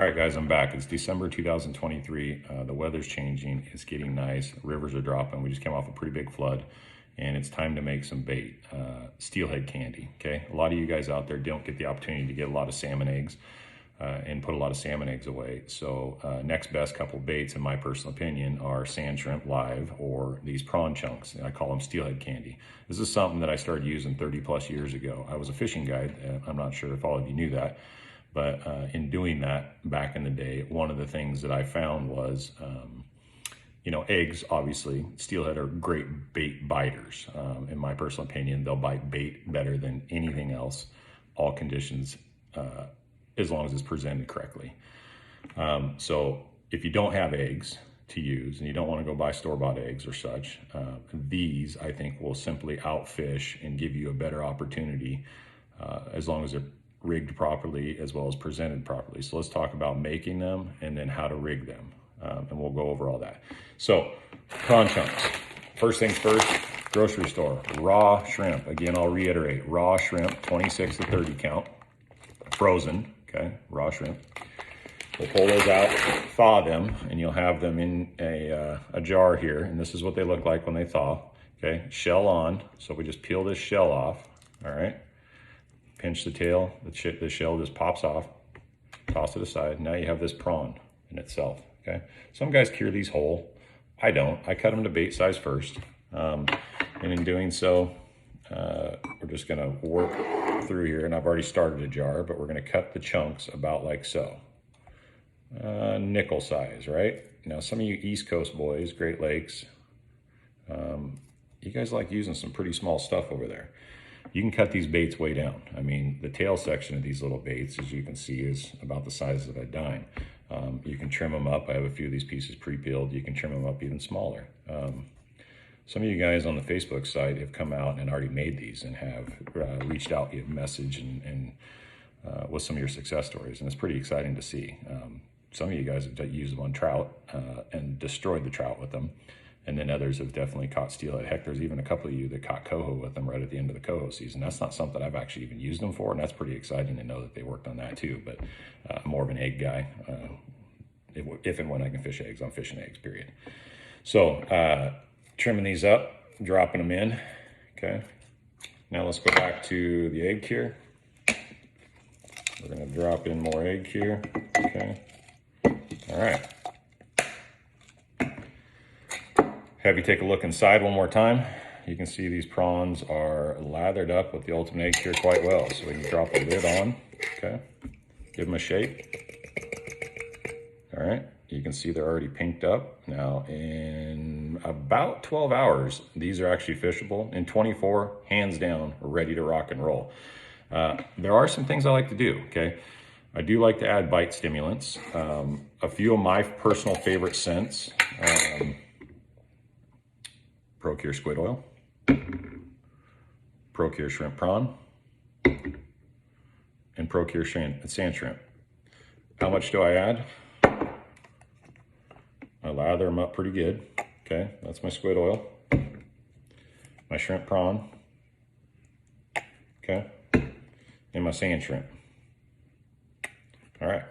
All right, guys, I'm back. It's December 2023. The weather's changing. It's getting nice. Rivers are dropping. We just came off a pretty big flood, and it's time to make some bait. Steelhead candy, okay? A lot of you guys out there don't get the opportunity to get a lot of salmon eggs and put a lot of salmon eggs away. So next best couple baits, in my personal opinion, are sand shrimp live or these prawn chunks. I call them steelhead candy. This is something that I started using 30 plus years ago. I was a fishing guide. I'm not sure if all of you knew that. But in doing that back in the day, one of the things that I found was, eggs, obviously, steelhead are great bait biters. In my personal opinion, they'll bite bait better than anything else, all conditions, as long as it's presented correctly. So if you don't have eggs to use and you don't want to go buy store-bought eggs or such, these, I think, will simply outfish and give you a better opportunity as long as they're rigged properly as well as presented properly. So let's talk about making them and then how to rig them. And we'll go over all that. So prawn chunks. First things first, grocery store, raw shrimp. Again, I'll reiterate, raw shrimp, 26 to 30 count, frozen, okay, raw shrimp. We'll pull those out, thaw them, and you'll have them in a jar here. And this is what they look like when they thaw, okay? Shell on, so we just peel this shell off, all right? Pinch the tail, the shell just pops off, toss it aside. Now you have this prawn in itself, okay? Some guys cure these whole. I don't. I cut them to bait size first. And in doing so, we're just gonna work through here, and I've already started a jar, but we're gonna cut the chunks about like so. Nickel size, right? Now, some of you East Coast boys, Great Lakes, you guys like using some pretty small stuff over there. You can cut these baits way down. I mean, the tail section of these little baits, as you can see, is about the size of a dime. You can trim them up. I have a few of these pieces pre-peeled. You can trim them up even smaller. Some of you guys on the Facebook side have come out and already made these and have reached out via message and with some of your success stories, and it's pretty exciting to see. Some of you guys have used them on trout and destroyed the trout with them. And then others have definitely caught steelhead. Heck, there's even a couple of you that caught coho with them right at the end of the coho season. That's not something I've actually even used them for, and that's pretty exciting to know that they worked on that too. But I'm more of an egg guy. If and when I can fish eggs, I'm fishing eggs, period. So trimming these up, dropping them in, okay? Now let's go back to the egg cure. We're gonna drop in more egg cure, okay? All right. Have you take a look inside one more time. You can see these prawns are lathered up with the Ultimate Egg Cure quite well. So we can drop the lid on, okay? Give them a shake. All right, you can see they're already pinked up. Now in about 12 hours, these are actually fishable. In 24, hands down, ready to rock and roll. There are some things I like to do, okay? I do like to add bite stimulants. A few of my personal favorite scents, Procure squid oil, Procure shrimp prawn, and Procure sand shrimp. How much do I add? I lather them up pretty good. Okay, that's my squid oil, my shrimp prawn, okay, and my sand shrimp. All right,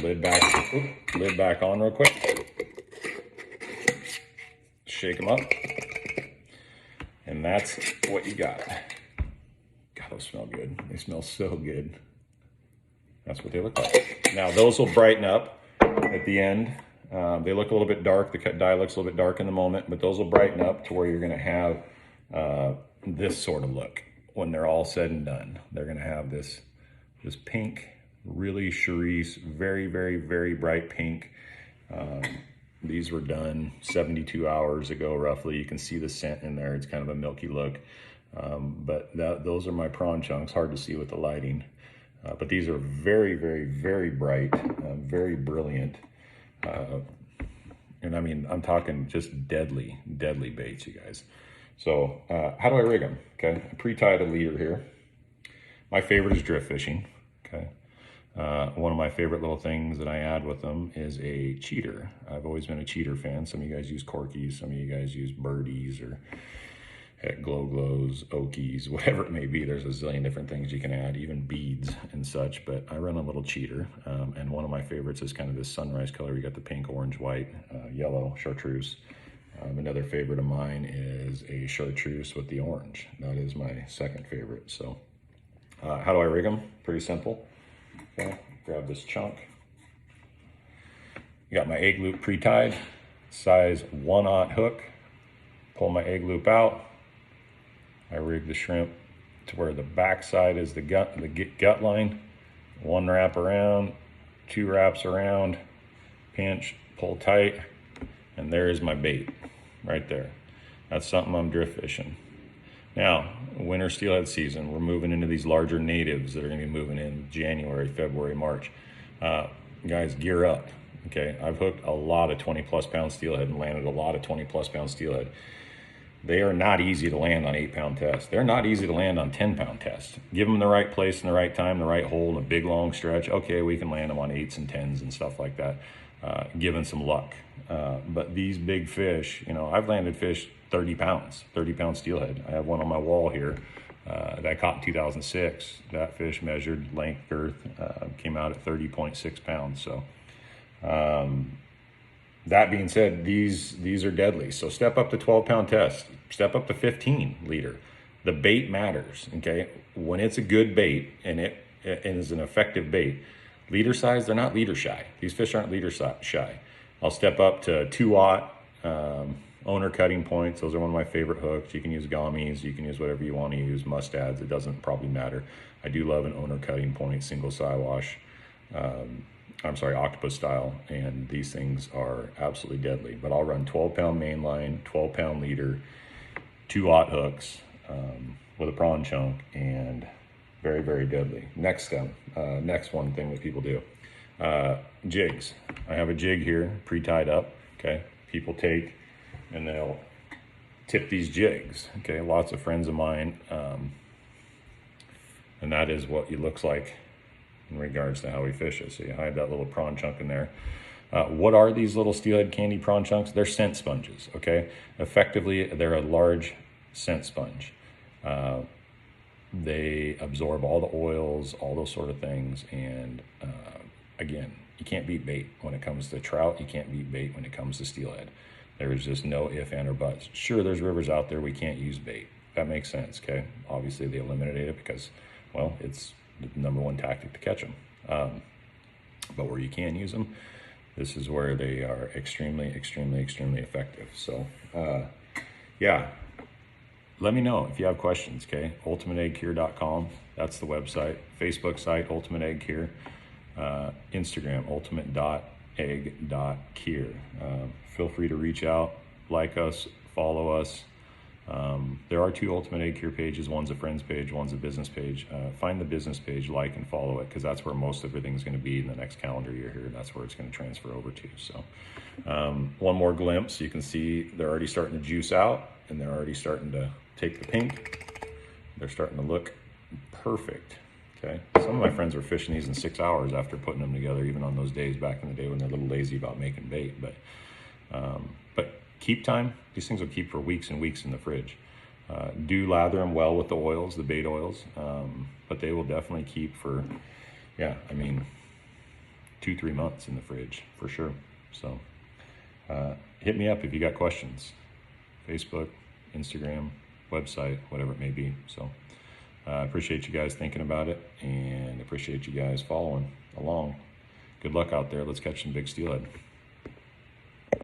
lid back on real quick. Shake them up, and that's what you got. God, those smell good. They smell so good. That's what they look like. Now, those will brighten up at the end. They look a little bit dark. The dye looks a little bit dark in the moment, but those will brighten up to where you're going to have this sort of look when they're all said and done. They're going to have this pink, really cerise, very, very, very bright pink. These were done 72 hours ago, roughly. You can see the scent in there. It's kind of a milky look. But those are my prawn chunks. Hard to see with the lighting. But these are very, very, very bright, very brilliant. And I mean, I'm talking just deadly, deadly baits, you guys. So how do I rig them? Okay, I pre-tied a leader here. My favorite is drift fishing, okay? One of my favorite little things that I add with them is a cheater. I've always been a cheater fan. Some of you guys use corkies, some of you guys use birdies or Heck, glows, okies, whatever it may be. There's a zillion different things you can add, even beads and such, but I run a little cheater. And one of my favorites is kind of this sunrise color. You got the pink, orange, white, yellow chartreuse. Another favorite of mine is a chartreuse with the orange. That is my second favorite. So how do I rig them? Pretty simple. Okay, grab this chunk. You got my egg loop pre-tied, size 1/0 hook. Pull my egg loop out. I rig the shrimp to where the back side is the gut line. 1 wrap around, 2 wraps around, pinch, pull tight, and there is my bait right there. That's something I'm drift fishing. Now, winter steelhead season, we're moving into these larger natives that are gonna be moving in January, February, March. Guys, gear up, okay? I've hooked a lot of 20+ pound steelhead and landed a lot of 20+ pound steelhead. They are not easy to land on 8-pound tests. They're not easy to land on 10-pound tests. Give them the right place and the right time, the right hole, and a big long stretch. Okay, we can land them on 8s and 10s and stuff like that, given some luck. But these big fish, you know, I've landed fish 30 pounds, 30-pound steelhead. I have one on my wall here that I caught in 2006. That fish measured length, girth, came out at 30.6 pounds. So that being said, these are deadly. So step up to 12-pound test, step up to 15 leader. The bait matters, okay? When it's a good bait and it is an effective bait, leader size, they're not leader shy. These fish aren't leader shy. I'll step up to 2/0 owner cutting points. Those are one of my favorite hooks. You can use gummies, you can use whatever you want to use, mustads, it doesn't probably matter. I do love an owner cutting point, single side wash. Octopus style, and these things are absolutely deadly. But I'll run 12-pound main line, 12-pound leader, 2/0 hooks with a prawn chunk, and very, very deadly. Next thing that people do, jigs. I have a jig here pre-tied up, okay? People take and they'll tip these jigs, okay? Lots of friends of mine, and that is what it looks like in regards to how we fish it. So you hide that little prawn chunk in there. What are these little steelhead candy prawn chunks? They're scent sponges, okay? Effectively, they're a large scent sponge. They absorb all the oils, all those sort of things. And again, you can't beat bait when it comes to trout. You can't beat bait when it comes to steelhead. There is just no if, and, or buts. Sure, there's rivers out there we can't use bait. That makes sense, okay? Obviously, they eliminated it because, well, it's the #1 tactic to catch them. But where you can use them, this is where they are extremely, extremely, extremely effective. So, yeah, let me know if you have questions, okay? ultimateeggcure.com, that's the website. Facebook site, Ultimate Egg Cure. Instagram, ultimate.egg.cure. Feel free to reach out, like us, follow us. There are 2 Ultimate Egg Cure pages. One's a friends page, one's a business page. Find the business page, like and follow it, because that's where most everything's going to be in the next calendar year here. That's where it's going to transfer over to. So one more glimpse, you can see they're already starting to juice out, and they're already starting to take the pink. They're starting to look perfect. Okay, some of my friends were fishing these in 6 hours after putting them together, even on those days back in the day when they're a little lazy about making bait. But keep time. These things will keep for weeks and weeks in the fridge. Do lather them well with the oils, the bait oils, but they will definitely keep for, 2-3 months in the fridge for sure. So hit me up if you got questions. Facebook, Instagram, website, whatever it may be. So I appreciate you guys thinking about it, and appreciate you guys following along. Good luck out there. Let's catch some big steelhead.